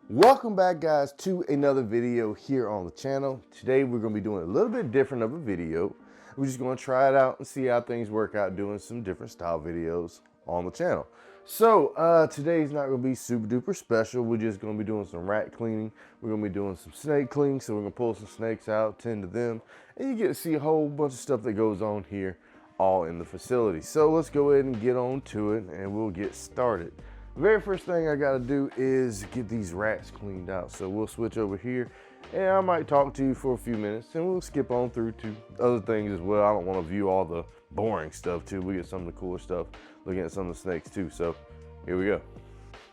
Welcome back, guys, to another video here on the channel. Today we're going to be doing a little bit different of a video. We're just going to try it out and see how things work out doing some different style videos on the channel. So today's not going to be super duper special. We're just going to be doing some rat cleaning. We're going to be doing some snake cleaning. So we're going to pull some snakes out, tend to them, and you get to see a whole bunch of stuff that goes on here all in the facility. So let's go ahead and get on to it and we'll get started. The very first thing I gotta do is get these rats cleaned out. So we'll switch over here and I might talk to you for a few minutes and we'll skip on through to other things as well. I don't wanna view all the boring stuff too. We get some of the cooler stuff, looking at some of the snakes too. So here we go.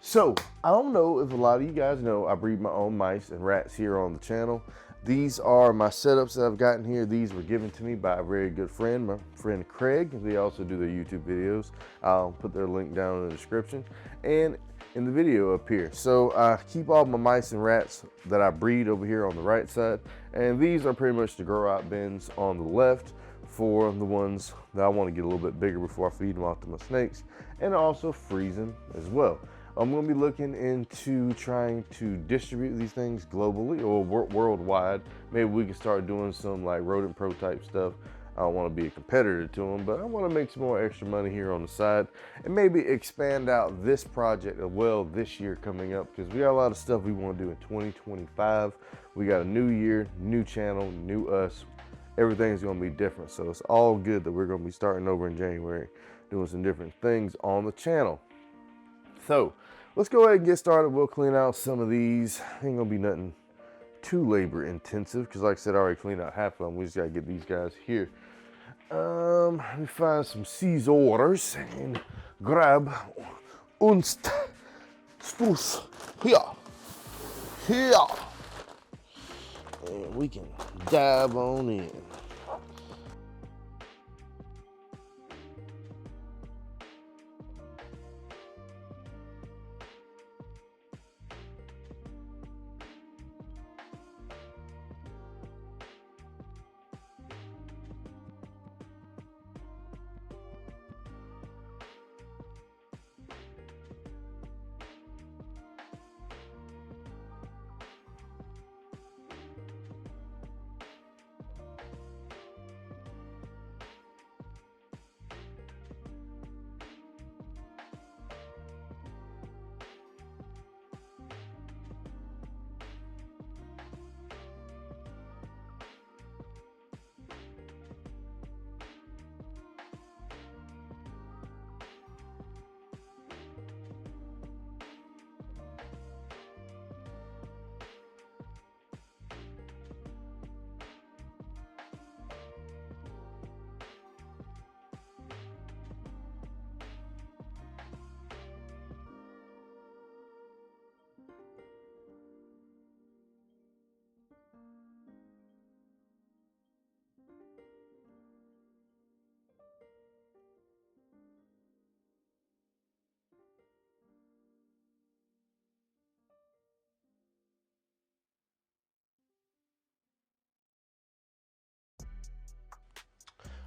So I don't know if a lot of you guys know, I breed my own mice and rats here on the channel. These are my setups that I've gotten here. These were given to me by a very good friend, my friend Craig. They also do their YouTube videos. I'll put their link down in the description and in the video up here. So I keep all my mice and rats that I breed over here on the right side. And these are pretty much the grow out bins on the left for the ones that I want to get a little bit bigger before I feed them off to my snakes, and also freeze them as well. I'm going to be looking into trying to distribute these things globally or worldwide. Maybe we can start doing some like rodent pro type stuff. I don't want to be a competitor to them, but I want to make some more extra money here on the side and maybe expand out this project as well this year coming up, because we got a lot of stuff we want to do in 2025. We got a new year, new channel, new us. Everything's going to be different. So it's all good that we're going to be starting over in January, doing some different things on the channel. So let's go ahead and get started. We'll clean out some of these. Ain't gonna be nothing too labor intensive because like I said, I already cleaned out half of them. We just gotta get these guys here. Let me find some scissors and grab unst spruce here, and we can dive on in.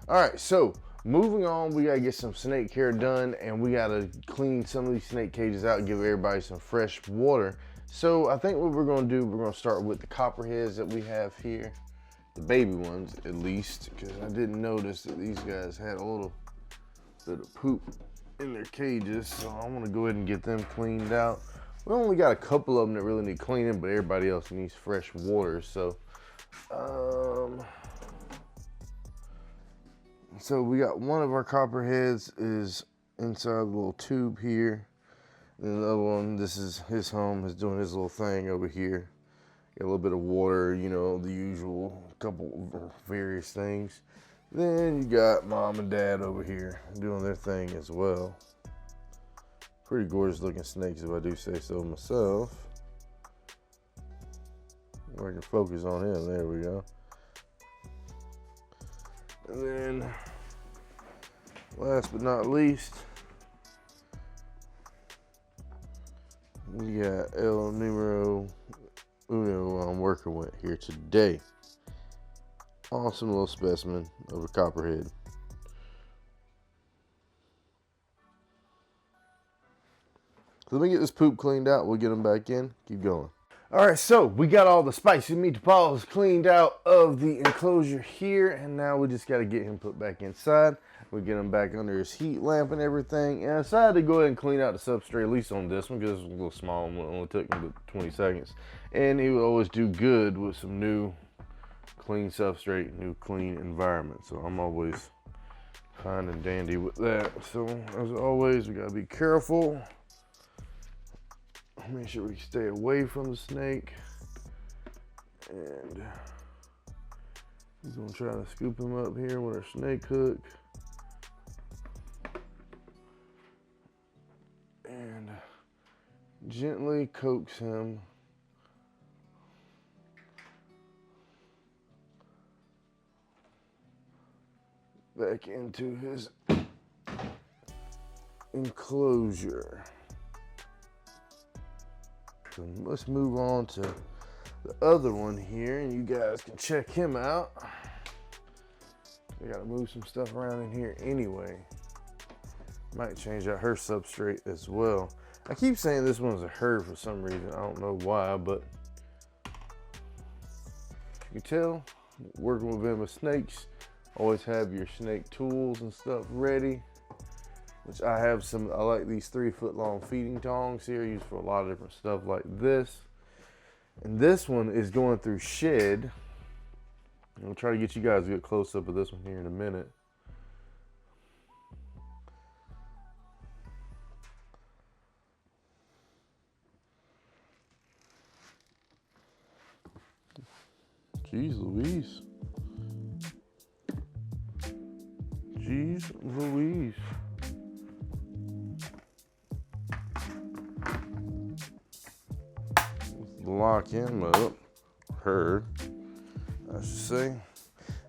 All right, so moving on, we gotta get some snake care done and we gotta clean some of these snake cages out and give everybody some fresh water. So I think what we're gonna do, we're gonna start with the copperheads that we have here, the baby ones at least, because I didn't notice that these guys had a little bit of poop in their cages. So I wanna go ahead and get them cleaned out. We only got a couple of them that really need cleaning, but everybody else needs fresh water. So we got one of our copperheads is inside the little tube here. And the other one, this is his home, is doing his little thing over here. Got a little bit of water, you know, the usual, couple of various things. Then you got mom and dad over here doing their thing as well. Pretty gorgeous looking snakes if I do say so myself. I can focus on him, there we go. And then, last but not least, we got El Numero Uno I'm working with here today. Awesome little specimen of a copperhead. So let me get this poop cleaned out. We'll get them back in. Keep going. All right, so we got all the spicy meatballs cleaned out of the enclosure here, and now we just got to get him put back inside. We get him back under his heat lamp and everything. And I decided to go ahead and clean out the substrate, at least on this one, because it's a little small and it only took him 20 seconds. And he would always do good with some new clean substrate, new clean environment. So I'm always fine and dandy with that. So as always, we got to be careful. Make sure we stay away from the snake. And he's gonna try to scoop him up here with our snake hook. And gently coax him back into his enclosure. So let's move on to the other one here, and you guys can check him out. We gotta move some stuff around in here anyway. Might change out her substrate as well. I keep saying this one's a her for some reason. I don't know why, but you can tell, working with venomous snakes, always have your snake tools and stuff ready. Which I have some, I like these 3-foot long feeding tongs here, used for a lot of different stuff like this. And this one is going through shed. I'll try to get you guys a good close up of this one here in a minute. Jeez Louise. Jeez Louise. Lock him up, her, I should say.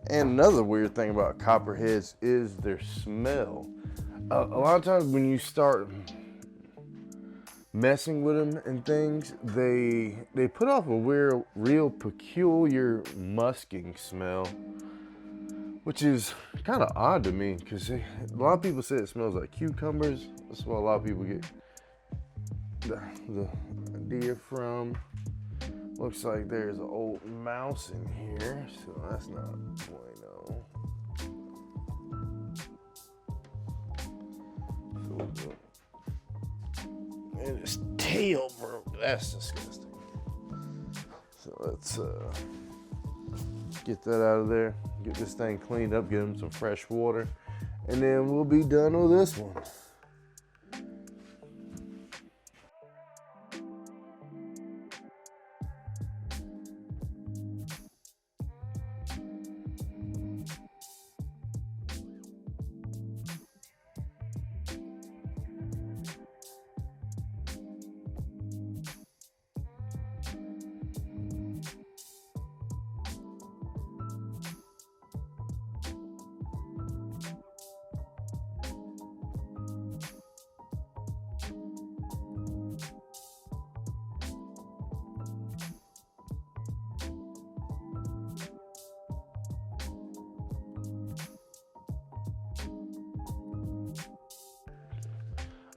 And another weird thing about copperheads is their smell. A lot of times when you start messing with them and things, they put off a real peculiar musking smell, which is kind of odd to me because a lot of people say it smells like cucumbers. That's what a lot of people get the idea from. Looks like there's an old mouse in here, so that's not bueno. And his tail broke. That's disgusting. So let's get that out of there. Get this thing cleaned up, get him some fresh water, and then we'll be done with this one.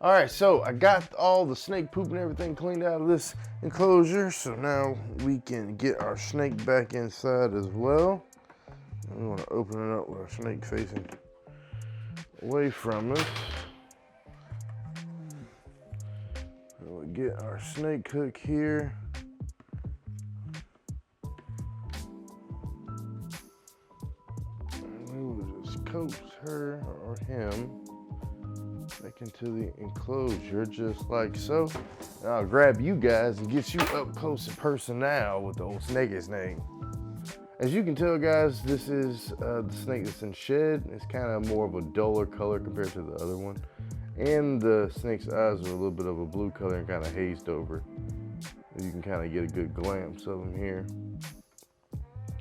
All right, so I got all the snake poop and everything cleaned out of this enclosure. So now we can get our snake back inside as well. We want to open it up with our snake facing away from us. And we get our snake hook here. And we will just coax her or him back into the enclosure just like so. And I'll grab you guys and get you up close and personal with the old snakey snake. As you can tell, guys, this is the snake that's in shed. It's kind of more of a duller color compared to the other one. And the snake's eyes are a little bit of a blue color and kind of hazed over. You can kind of get a good glimpse of them here.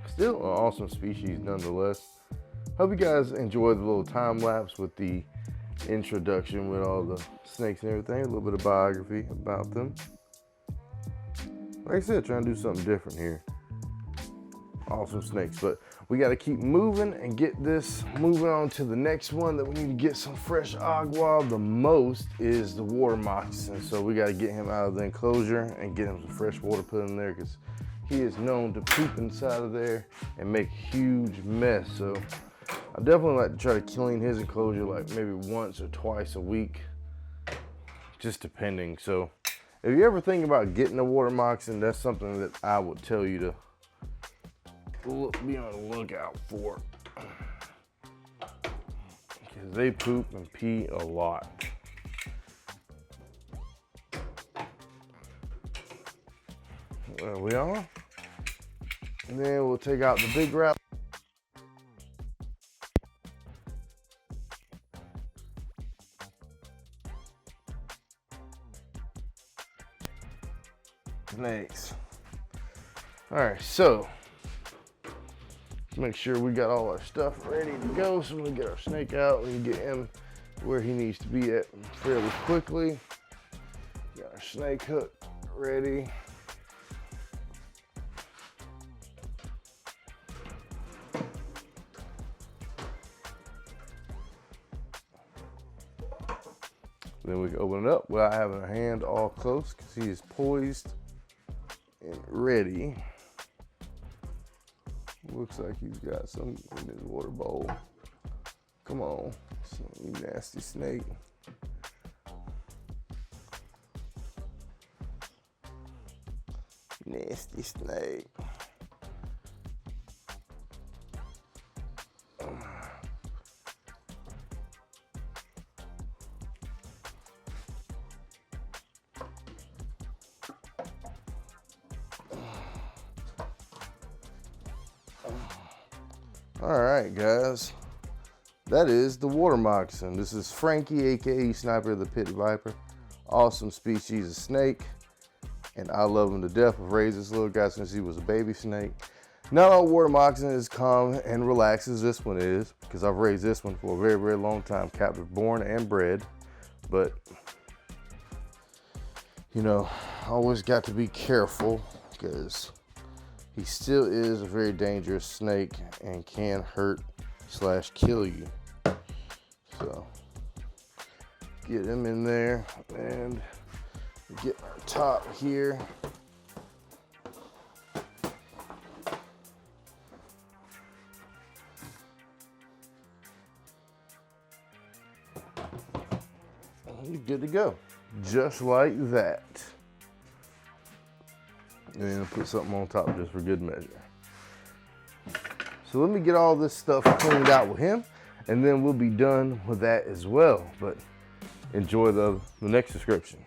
Still an awesome species nonetheless. Hope you guys enjoyed the little time lapse with the introduction with all the snakes and everything, a little bit of biography about them. Like I said, trying to do something different here. awesome snakes. But we got to keep moving and get this moving on to the next one that we need to get some fresh agua. The most is the water moccasin. So we got to get him out of the enclosure and get him some fresh water put in there, because he is known to poop inside of there and make a huge mess. So I definitely like to try to clean his enclosure like maybe once or twice a week, just depending. So if you ever think about getting a water moccasin, that's something that I would tell you to be on the lookout for, because they poop and pee a lot. There we are. And then we'll take out the big wrap. Snakes. All right, so make sure we got all our stuff ready to go. So when we get our snake out, we can get him where he needs to be at fairly quickly. Got our snake hook ready. Then we can open it up without having our hand all close, because he is poised and ready. Looks like he's got some in his water bowl. Come on, you nasty snake. Nasty snake. All right, guys, that is the water moccasin. This is Frankie, aka Sniper the Pit Viper. Awesome species of snake, and I love him to death. I've raised this little guy since he was a baby snake. Not all water moccasin is calm and relaxed as this one is, because I've raised this one for a very, very long time, captive born and bred. But you know, always got to be careful, because he still is a very dangerous snake and can hurt / kill you. So get him in there and get our top here. And you're good to go, just like that. And then put something on top just for good measure. So let me get all this stuff cleaned out with him, and then we'll be done with that as well. But enjoy the next description.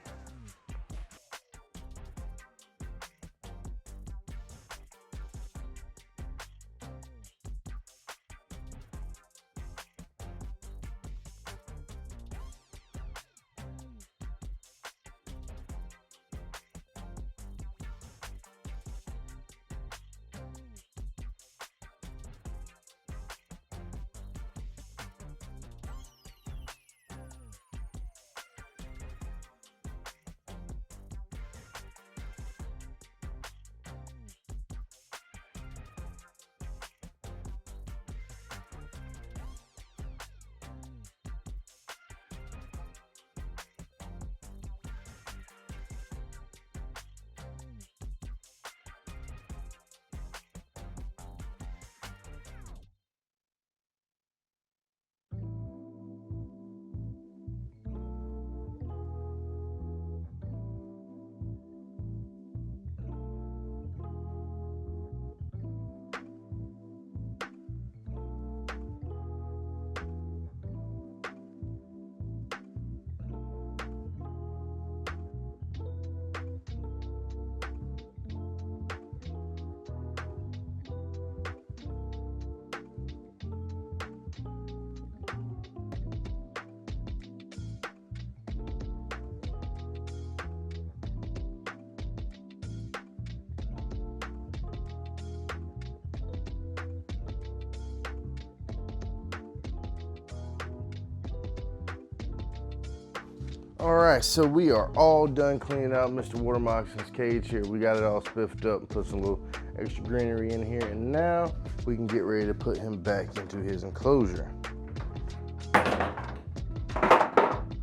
All right, so we are all done cleaning out Mr. Water Moccasин's cage here. We got it all spiffed up and put some little extra greenery in here, and now we can get ready to put him back into his enclosure.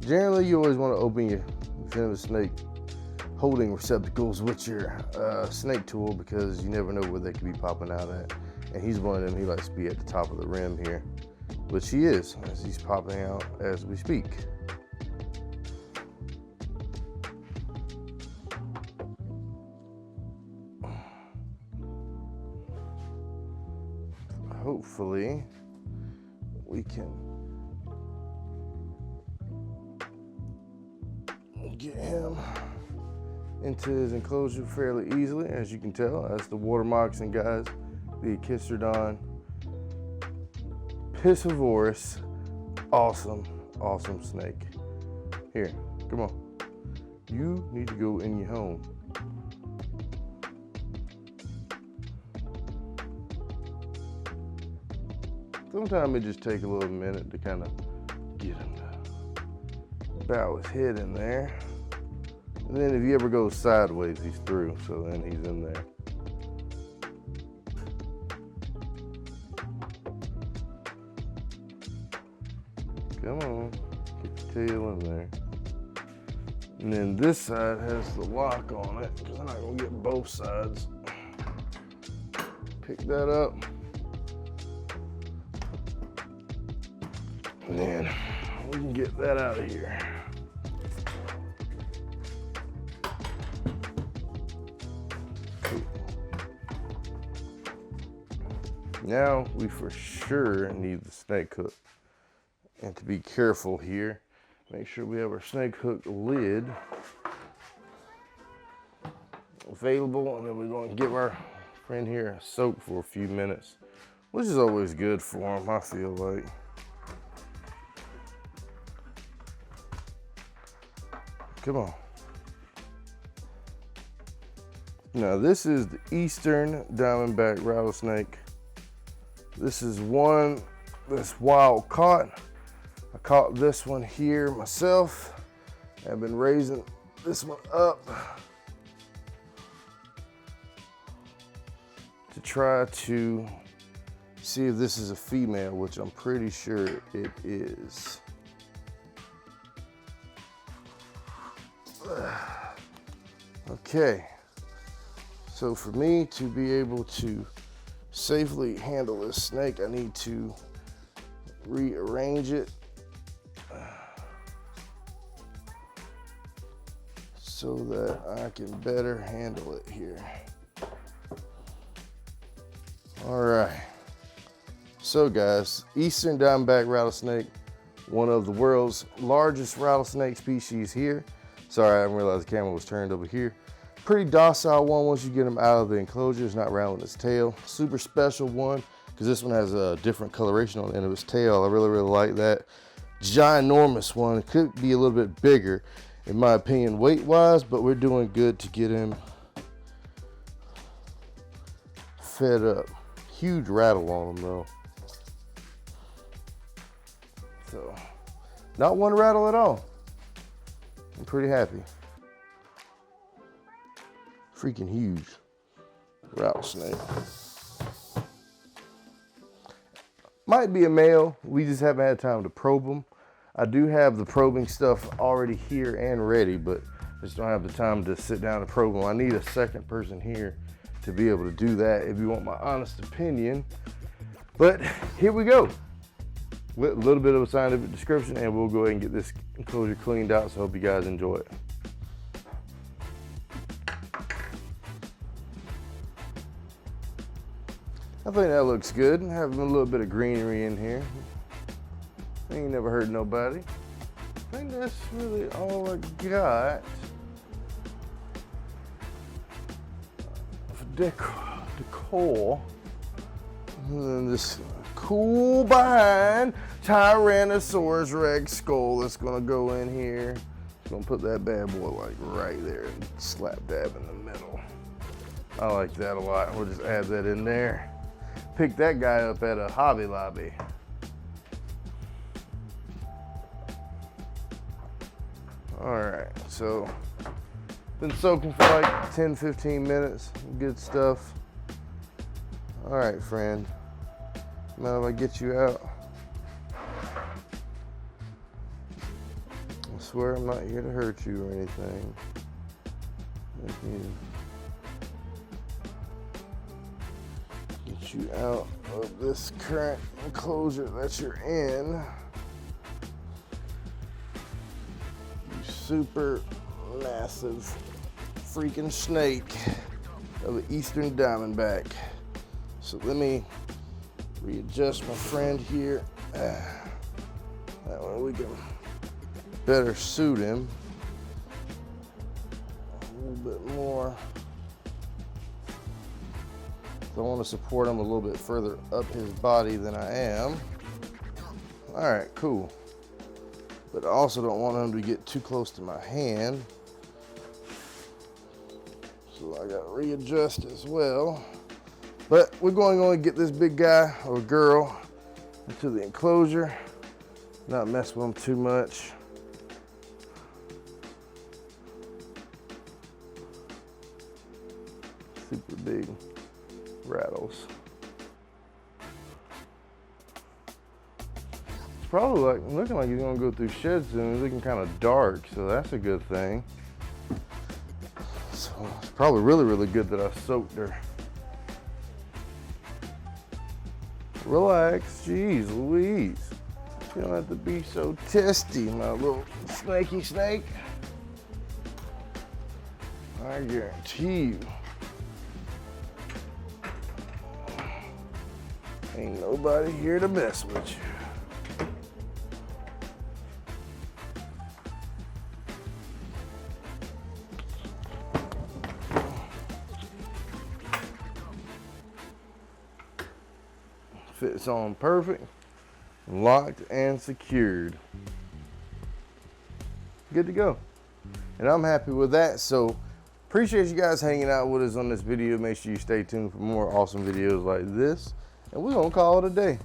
Generally, you always want to open your venomous snake holding receptacles with your snake tool, because you never know where they could be popping out at. And he's one of them, he likes to be at the top of the rim here, which he is, as he's popping out as we speak. Hopefully we can get him into his enclosure fairly easily. As you can tell, that's the water moccasin, guys, the Chlrohexadine piscivorous, awesome snake. Here, come on, you need to go in your home. Sometimes it just takes a little minute to kind of get him to bow his head in there. And then if he ever goes sideways, he's through, so then he's in there. Come on, get your tail in there. And then this side has the lock on it, because I'm not gonna get both sides. Pick that up. And then we can get that out of here. Cool. Now we for sure need the snake hook. And to be careful here, make sure we have our snake hook lid available, and then we're going to give our friend here a soak for a few minutes, which is always good for him, I feel like. Come on. Now this is the Eastern Diamondback Rattlesnake. This is one that's wild caught. I caught this one here myself. I've been raising this one up to try to see if this is a female, which I'm pretty sure it is. Okay, so for me to be able to safely handle this snake, I need to rearrange it so that I can better handle it here. All right, so guys, Eastern Diamondback Rattlesnake, one of the world's largest rattlesnake species here. Sorry, I didn't realize the camera was turned over here. Pretty docile one once you get him out of the enclosure. It's not rattling its tail. Super special one, because this one has a different coloration on the end of its tail. I really like that. Ginormous one. It could be a little bit bigger, in my opinion, weight-wise, but we're doing good to get him fed up. Huge rattle on him, though. So, not one rattle at all. I'm pretty happy. Freaking huge rattlesnake. Might be a male. We just haven't had time to probe them. I do have the probing stuff already here and ready, but I just don't have the time to sit down and probe them. I need a second person here to be able to do that, if you want my honest opinion. But here we go. With a little bit of a scientific description, and we'll go ahead and get this enclosure cleaned out, so I hope you guys enjoy it. I think that looks good. Having a little bit of greenery in here. Ain't never hurt nobody. I think that's really all I got for decor. And then this cool behind Tyrannosaurus Rex skull that's gonna go in here. Gonna put that bad boy like right there and slap dab in the middle. I like that a lot. We'll just add that in there. Picked that guy up at a Hobby Lobby. All So been soaking for like 10-15 minutes. Good stuff. All right, friend. Now if I get you out, I swear I'm not here to hurt you or anything. Get you out of this current enclosure that you're in. You super massive freaking snake of the eastern diamondback. So let me readjust my friend here. That way we can better suit him a little bit more. I want to support him a little bit further up his body than I am. All right, cool. But I also don't want him to get too close to my hand. So I got to readjust as well. But we're going to get this big guy or girl into the enclosure, not mess with him too much. Super big rattles. It's probably like looking like he's gonna go through shed soon. It's looking kind of dark, so that's a good thing. So it's probably really, really good that I soaked her. Relax, geez Louise. You don't have to be so testy, my little snaky snake. I guarantee you. Ain't nobody here to mess with you. Fits on perfect, locked and secured. Good to go. And I'm happy with that. So appreciate you guys hanging out with us on this video. Make sure you stay tuned for more awesome videos like this. And we're gonna call it a day.